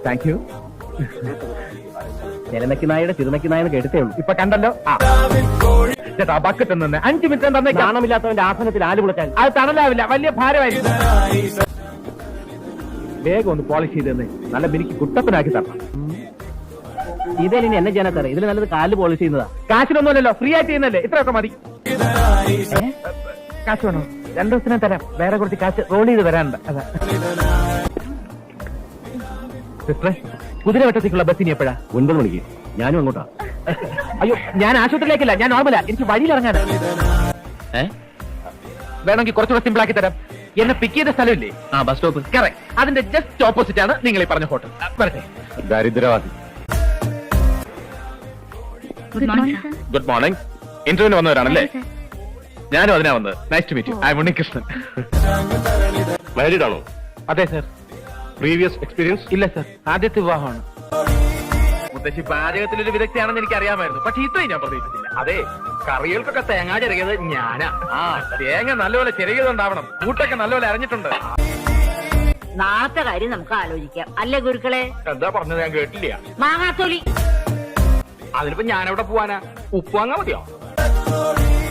Thank you. നിലനക്കി നായുടെ തിരുനക്കി നായെന്ന് കേട്ടേ ഉള്ളൂ. ഇപ്പൊ കണ്ടല്ലോ. ചേട്ടാ ബക്കറ്റ് നിന്ന് 5 മിനിറ്റ് തന്നെ. കാണമില്ലാത്തവന്റെ ആസനത്തിൽ ആല് വിളിച്ചാൽ അത് തണലാവില്ല, വലിയ ഭാരമായിരിക്കും. വേഗം ഒന്ന് പോളിഷ് ചെയ്തെന്ന് നല്ല മിനിക്ക് കുട്ടപ്പനാക്കി തരണം. ഇതിന് എന്നെ ചെയ്യാനത്തറ, ഇതിൽ നല്ലത് കാല് പോളിഷ് ചെയ്യുന്നതാ. കാശിനൊന്നുമല്ലല്ലോ, ഫ്രീ ആയിട്ട് ചെയ്യുന്നല്ലേ, ഇത്രയൊക്കെ മതി. കാശ് വേണോ? 2 ദിവസത്തിനെ തരാം. വേറെ കുറച്ച് കാശ് റോൾ ചെയ്ത് വരാനുണ്ട്. അതാ സിസ്റ്ററെ, കുതിരവട്ടത്തേക്കുള്ള ബസ്സിന് എപ്പോഴാ? 9 മണിക്ക്. ഞാനും അങ്ങോട്ടാ. അയ്യോ, ഞാൻ ആശുപത്രിയിലേക്കല്ല, ഞാൻ നോർമലാ. എനിക്ക് വഴിയിൽ ഇറങ്ങാനാ. വേണമെങ്കിൽ കുറച്ചുകൂടെ സിമ്പിൾ ആക്കി തരാം. എന്നെ പിക്ക് ചെയ്ത സ്ഥലമില്ലേ? Bus stop. കറക്റ്റ്, അതിന്റെ ജസ്റ്റ് ഓപ്പോസിറ്റ് ആണ് നിങ്ങൾ ഈ പറഞ്ഞ ഹോട്ടൽ. വരട്ടെ. ദരിദ്രവാദി. Good morning. ഇന്റർവ്യൂവിന് വന്നവരാണല്ലേ? ഞാനും അതിനാ വന്നത്. Nice to meet you. I'm Unnikrishnan. Married ആണോ? അതെ സർ. Previous experience? ഇല്ല സർ, ആദ്യത്തെ വിവാഹമാണ്. മുത്തശ്ശി പാചകത്തിലൊരു വിദഗ്ധയാണെന്ന് എനിക്ക് അറിയാമായിരുന്നു, പക്ഷെ ഇത്രയും ഞാൻ പ്രതീക്ഷിച്ചില്ല. അതെ, കറികൾക്കൊക്കെ തേങ്ങ ചിരകിയത് ഞാനാ. തേങ്ങ നല്ലപോലെ ചിരകിയതുണ്ടാവണം, കൂട്ടൊക്കെ നല്ലപോലെ അറിഞ്ഞിട്ടുണ്ട്. നാളത്തെ കാര്യം നമുക്ക് ആലോചിക്കാം, അല്ലേ ഗുരുക്കളെ? എന്താ പറഞ്ഞത്? ഞാൻ കേട്ടില്ല. മാങ്ങാത്തോലി. അതിനിപ്പോ ഞാനെവിടെ പോവാനാ? ഉപ്പ് വാങ്ങാൻ മതിയോ?